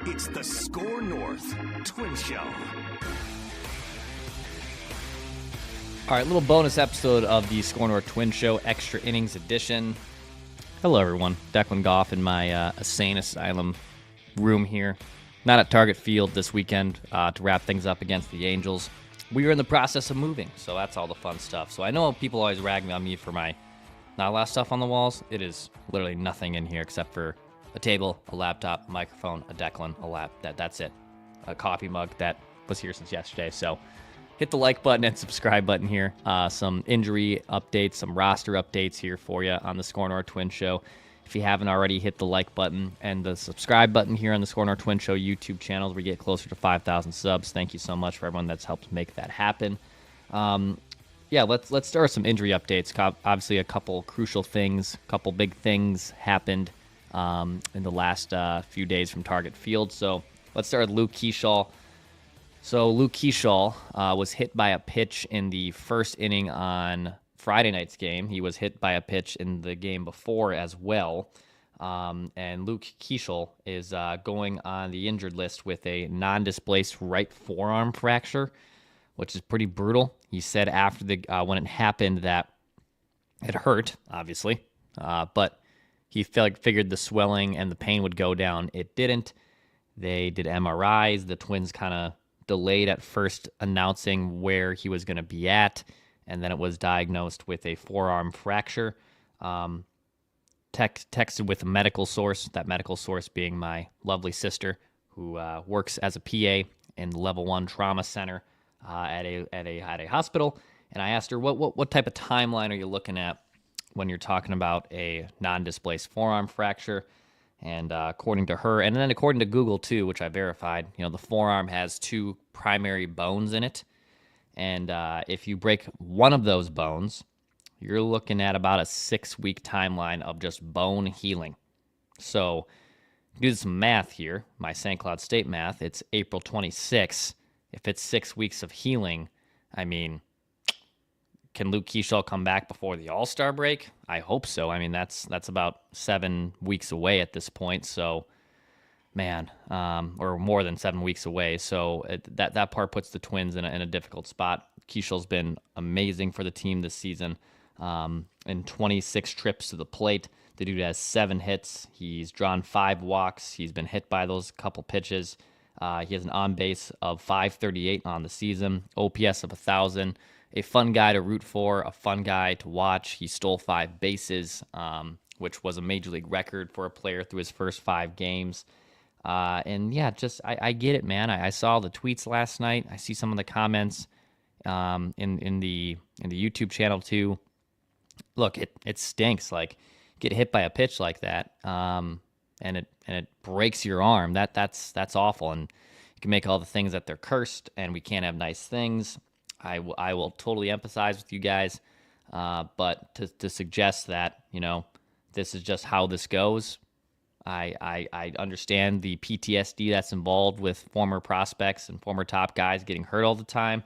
It's the SKOR North Twins Show. All right, little bonus episode of the SKOR North Twins Show, extra innings edition. Hello, everyone. Declan Goff in my insane asylum room here. Not at Target Field this weekend to wrap things up against the Angels. We are in the process of moving, so that's all the fun stuff. So I know people always rag on me for my not a lot of stuff on the walls. It is literally nothing in here except for a table, a laptop, a microphone, a Declan, a lap. That's it. A coffee mug that was here since yesterday. So hit the like button and subscribe button here. Some injury updates, some roster updates here for you on the SKOR North Twins Show. If you haven't already, hit the like button and the subscribe button here on the SKOR North Twins Show YouTube channels. We get closer to 5,000 subs. Thank you so much for everyone that's helped make that happen. Let's start with some injury updates. Obviously, a couple crucial things, a couple big things happened in the last few days from Target Field. So let's start with Luke Keaschall. So Luke Keaschall was hit by a pitch in the first inning on Friday night's game. He was hit by a pitch in the game before as well. And Luke Keaschall is going on the injured list with a non-displaced right forearm fracture, which is pretty brutal. He said after when it happened that it hurt, obviously, but he figured the swelling and the pain would go down. It didn't. They did MRIs. The Twins kind of delayed at first announcing where he was going to be at, and then it was diagnosed with a forearm fracture. Texted with a medical source, that medical source being my lovely sister, who works as a PA in the Level 1 Trauma Center at a hospital. And I asked her, what type of timeline are you looking at when you're talking about a non-displaced forearm fracture? And according to her, and then according to Google too, which I verified, the forearm has two primary bones in it. And if you break one of those bones, you're looking at about a 6-week timeline of just bone healing. So do some math here, my St. Cloud State math. It's April 26th. If it's 6 weeks of healing, I mean, can Luke Keaschall come back before the All-Star break? I hope so. I mean, that's about 7 weeks away at this point. So, man, or more than 7 weeks away. So that part puts the Twins in a difficult spot. Keishell's been amazing for the team this season. In 26 trips to the plate, the dude has 7 hits. He's drawn 5 walks. He's been hit by those couple pitches. He has an on-base of 538 on the season, OPS of 1,000. A fun guy to root for, a fun guy to watch. He stole 5 bases, which was a major league record for a player through his first 5 games. I get it, man. I saw the tweets last night. I see some of the comments in the YouTube channel too. Look, it stinks. Like, get hit by a pitch like that, and it breaks your arm. That's awful. And you can make all the things that they're cursed, and we can't have nice things. I will totally empathize with you guys, but to suggest that this is just how this goes, I understand the PTSD that's involved with former prospects and former top guys getting hurt all the time,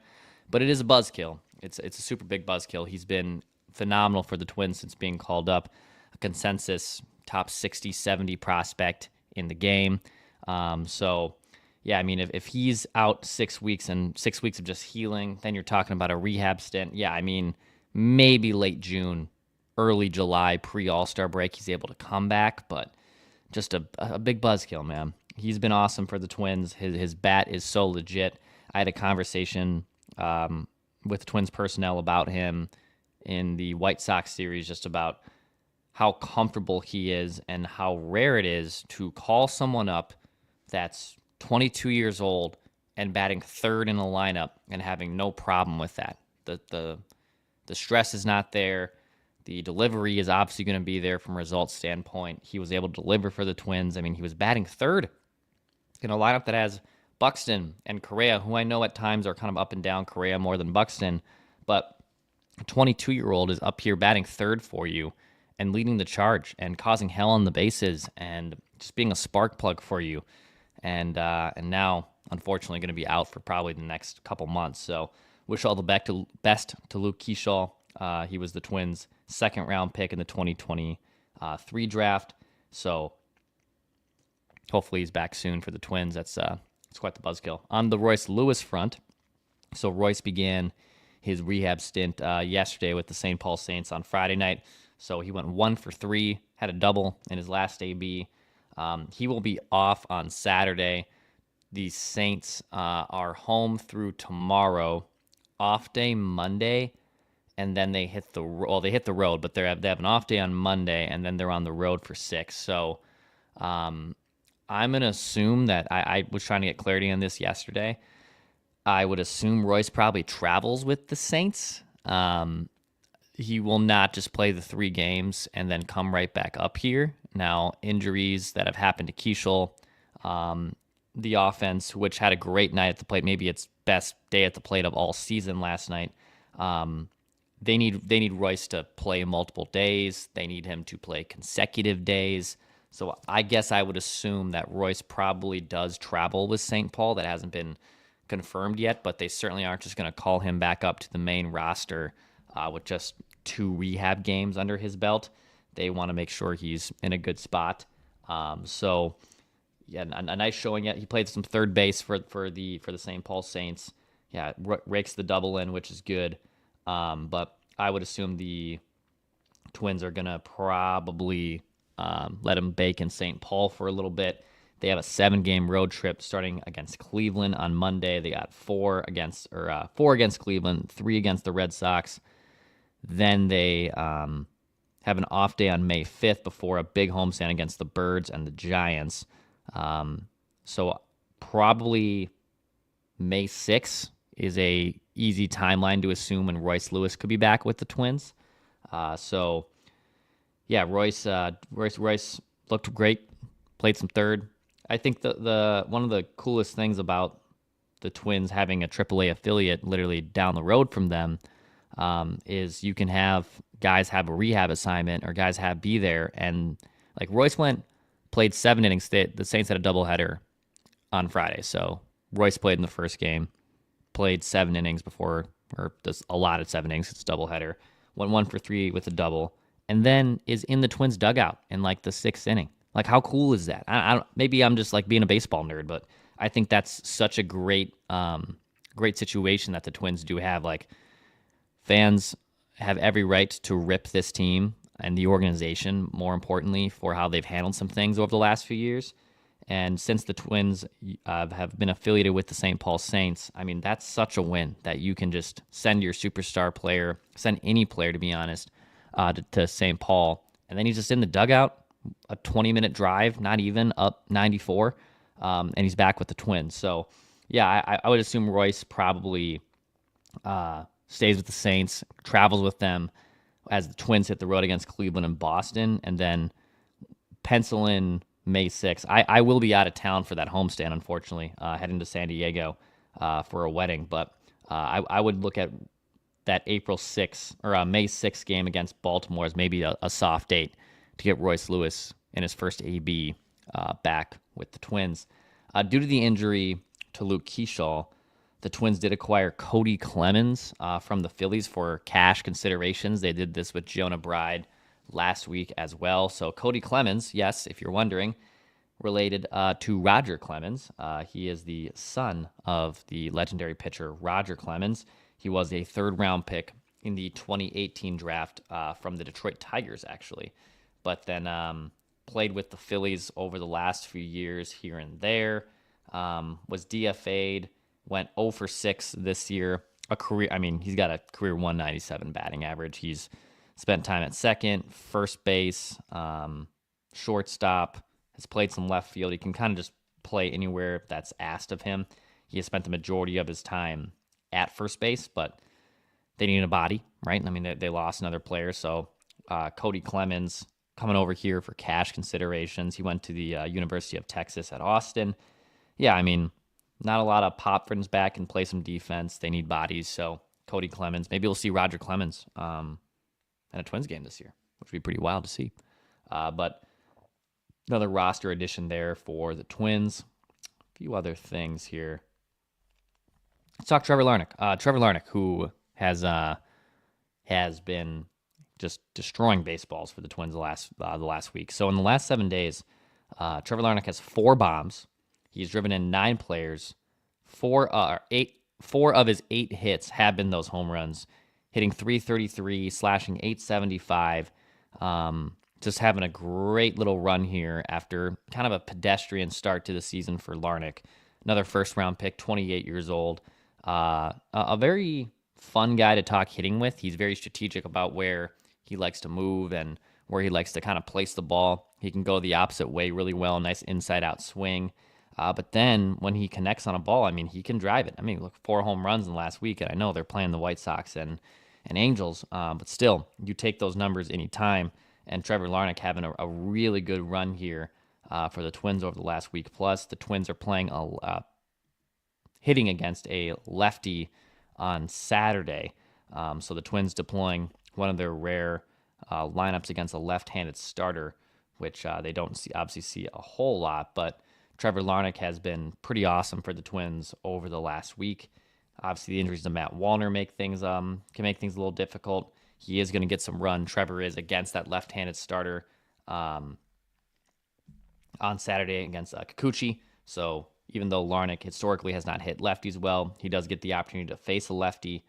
but it is a buzzkill. It's a super big buzzkill. He's been phenomenal for the Twins since being called up, a consensus top 60, 70 prospect in the game. Yeah, I mean, if he's out 6 weeks and 6 weeks of just healing, then you're talking about a rehab stint. Yeah, I mean, maybe late June, early July, pre-All-Star break, he's able to come back, but just a big buzzkill, man. He's been awesome for the Twins. His bat is so legit. I had a conversation with Twins personnel about him in the White Sox series, just about how comfortable he is and how rare it is to call someone up that's 22 years old and batting third in the lineup and having no problem with that. The stress is not there. The delivery is obviously going to be there from a results standpoint. He was able to deliver for the Twins. I mean, he was batting third in a lineup that has Buxton and Correa, who I know at times are kind of up and down, Correa more than Buxton, but a 22-year-old is up here batting third for you and leading the charge and causing hell on the bases and just being a spark plug for you. And now, unfortunately, going to be out for probably the next couple months. So wish all the best to Luke Keaschall. He was the Twins' second-round pick in the 2023 draft. So hopefully he's back soon for the Twins. That's it's quite the buzzkill. On the Royce Lewis front, so Royce began his rehab stint yesterday with the St. Paul Saints on Friday night. So he went 1 for 3, had a double in his last AB. He will be off on Saturday. The Saints are home through tomorrow, off day Monday, and then they hit the road, but they have an off day on Monday, and then they're on the road for 6. So I'm gonna assume that I was trying to get clarity on this yesterday. I would assume Royce probably travels with the Saints. He will not just play the 3 games and then come right back up here. Now, injuries that have happened to Keishel, the offense, which had a great night at the plate, maybe its best day at the plate of all season last night. They need Royce to play multiple days. They need him to play consecutive days. So I guess I would assume that Royce probably does travel with St. Paul. That hasn't been confirmed yet, but they certainly aren't just going to call him back up to the main roster with just 2 rehab games under his belt. They want to make sure he's in a good spot. So yeah, a nice showing. Yet he played some third base for the St. Paul Saints. Yeah, rakes the double in, which is good. But I would assume the Twins are gonna probably let him bake in St. Paul for a little bit. They have a 7-game road trip starting against Cleveland on Monday. They got 4 against Cleveland, 3 against the Red Sox. Then they have an off day on May 5th before a big homestand against the Birds and the Giants. So probably May 6th is a easy timeline to assume when Royce Lewis could be back with the Twins. So yeah, Royce looked great, played some third. I think the one of the coolest things about the Twins having a AAA affiliate literally down the road from them is you can have guys have a rehab assignment or guys be there, and like Royce played 7 innings. The Saints had a doubleheader on Friday, so Royce played in the first game, played 7 innings before, or just allotted 7 innings. It's a doubleheader. Went 1 for 3 with a double, and then is in the Twins dugout in like the 6th inning. Like, how cool is that? I don't, maybe I'm just like being a baseball nerd, but I think that's such a great situation that the Twins do have. Like, fans have every right to rip this team and the organization, more importantly, for how they've handled some things over the last few years. And since the Twins have been affiliated with the St. Paul Saints, I mean, that's such a win that you can just send your superstar player, send any player, to be honest, to St. Paul. And then he's just in the dugout, a 20-minute drive, not even, up 94, and he's back with the Twins. So, yeah, I would assume Royce probably stays with the Saints, travels with them as the Twins hit the road against Cleveland and Boston, and then pencil in May 6th. I will be out of town for that homestand, unfortunately, heading to San Diego for a wedding, but I would look at that April 6th or May 6th game against Baltimore as maybe a soft date to get Royce Lewis in his first AB back with the Twins. Due to the injury to Luke Keaschall, the Twins did acquire Kody Clemens from the Phillies for cash considerations. They did this with Jonah Bride last week as well. So Kody Clemens, yes, if you're wondering, related to Roger Clemens. He is the son of the legendary pitcher Roger Clemens. He was a 3rd-round pick in the 2018 draft from the Detroit Tigers, actually, but then played with the Phillies over the last few years here and there. Was DFA'd, went 0 for 6 this year. He's got a career 197 batting average. He's spent time at second, first base, shortstop, has played some left field. He can kind of just play anywhere that's asked of him. He has spent the majority of his time at first base, but they needed a body, right? I mean, they lost another player, so Kody Clemens coming over here for cash considerations. He went to the University of Texas at Austin. Yeah, I mean, not a lot of pop for his back and play some defense. They need bodies, so Kody Clemens. Maybe we'll see Roger Clemens in a Twins game this year, which would be pretty wild to see. But another roster addition there for the Twins. A few other things here. Let's talk Trevor Larnach. Trevor Larnach, who has been just destroying baseballs for the Twins the last week. So in the last 7 days, Trevor Larnach has 4 bombs. He's driven in 9 players. 4 of his 8 hits have been those home runs, hitting .333, slashing .875. Just having a great little run here after kind of a pedestrian start to the season for Larnach. Another first-round pick, 28 years old. A very fun guy to talk hitting with. He's very strategic about where he likes to move and where he likes to kind of place the ball. He can go the opposite way really well, nice inside-out swing. But then when he connects on a ball, I mean, he can drive it. I mean, look, 4 home runs in the last week, and I know they're playing the White Sox and Angels, but still, you take those numbers anytime. And Trevor Larnach having a really good run here for the Twins over the last week. Plus, the Twins are playing hitting against a lefty on Saturday. So the Twins deploying one of their rare lineups against a left-handed starter, which they don't obviously see a whole lot. But Trevor Larnach has been pretty awesome for the Twins over the last week. Obviously, the injuries to Matt Wallner can make things a little difficult. He is going to get some run. Trevor is against that left-handed starter on Saturday against Kikuchi. So even though Larnach historically has not hit lefties well, he does get the opportunity to face a lefty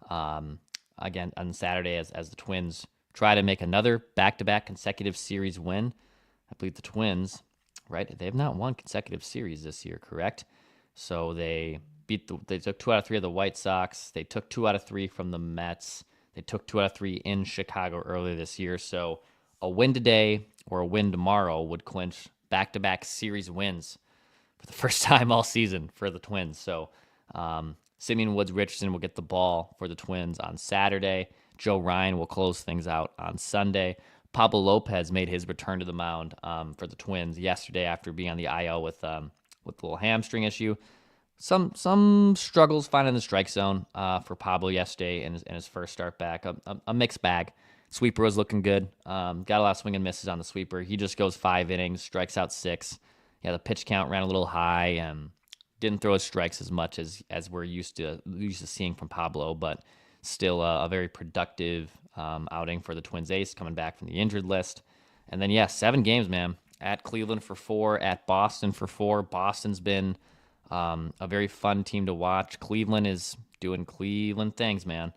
again on Saturday as the Twins try to make another back-to-back consecutive series win. I believe the Twins, right? They have not won consecutive series this year, correct? So they took 2 out of 3 of the White Sox. They took 2 out of 3 from the Mets. They took 2 out of 3 in Chicago earlier this year. So a win today or a win tomorrow would clinch back-to-back series wins for the first time all season for the Twins. So Simeon Woods-Richardson will get the ball for the Twins on Saturday. Joe Ryan will close things out on Sunday. Pablo Lopez made his return to the mound for the Twins yesterday after being on the IL with a little hamstring issue. Some struggles finding the strike zone for Pablo yesterday in his first start back. A mixed bag. Sweeper was looking good. Got a lot of swing and misses on the sweeper. He just goes 5 innings, strikes out 6. Yeah, the pitch count ran a little high and didn't throw his strikes as much as we're used to seeing from Pablo, but still a very productive outing for the Twins ace coming back from the injured list. And then, 7 games, man. At Cleveland for 4, at Boston for 4. Boston's been a very fun team to watch. Cleveland is doing Cleveland things, man.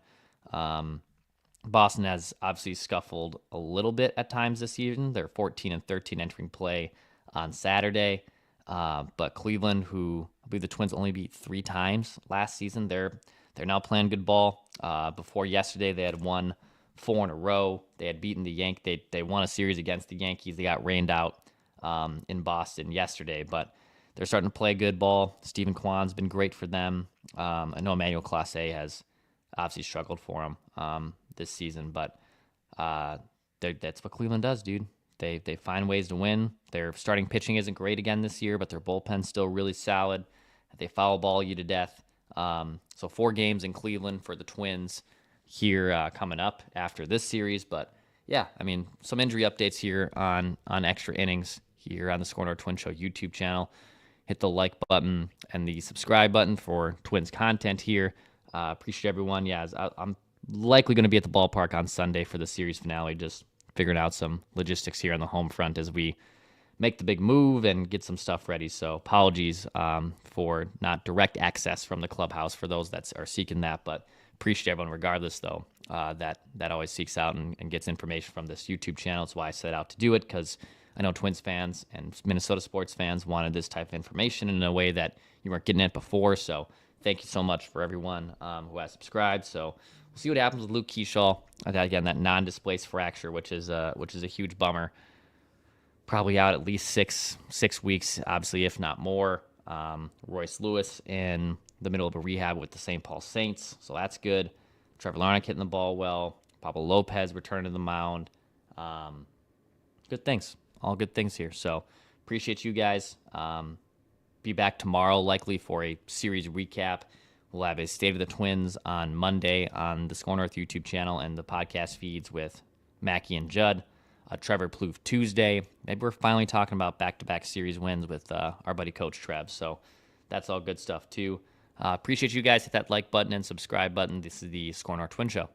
Boston has obviously scuffled a little bit at times this season. They're 14-13 entering play on Saturday. But Cleveland, who I believe the Twins only beat 3 times last season, they're now playing good ball. Before yesterday, they had won 4 in a row. They had beaten the Yankees. They won a series against the Yankees. They got rained out in Boston yesterday, but they're starting to play good ball. Stephen Kwan's been great for them. I know Emmanuel Clase has obviously struggled for him this season, but that's what Cleveland does, dude. They find ways to win. Their starting pitching isn't great again this year, but their bullpen's still really solid. They foul ball you to death. So 4 games in Cleveland for the Twins here coming up after this series. But yeah, I mean, some injury updates here on extra innings here on the SKOR North Twins Show YouTube channel. Hit the like button and the subscribe button for Twins content here. Appreciate everyone. Yeah, I'm likely going to be at the ballpark on Sunday for the series finale, just figuring out some logistics here on the home front as we make the big move and get some stuff ready. So apologies for not direct access from the clubhouse for those that are seeking that, but appreciate everyone regardless, though, that always seeks out and gets information from this YouTube channel. It's why I set out to do it, because I know Twins fans and Minnesota sports fans wanted this type of information in a way that you weren't getting it before. So thank you so much for everyone who has subscribed. So we'll see what happens with Luke Keaschall. Again, that non-displaced fracture, which is a huge bummer. Probably out at least six weeks, obviously, if not more. Royce Lewis in the middle of a rehab with the St. Paul Saints, so that's good. Trevor Larnach hitting the ball well. Pablo Lopez returning to the mound. Good things. All good things here. So appreciate you guys. Be back tomorrow, likely for a series recap. We'll have a State of the Twins on Monday on the SKOR North YouTube channel and the podcast feeds with Mackie and Judd. Trevor Plouffe Tuesday. Maybe we're finally talking about back-to-back series wins with our buddy Coach Trev. So that's all good stuff, too. Appreciate you guys. Hit that like button and subscribe button. This is the SKOR North Twins Show.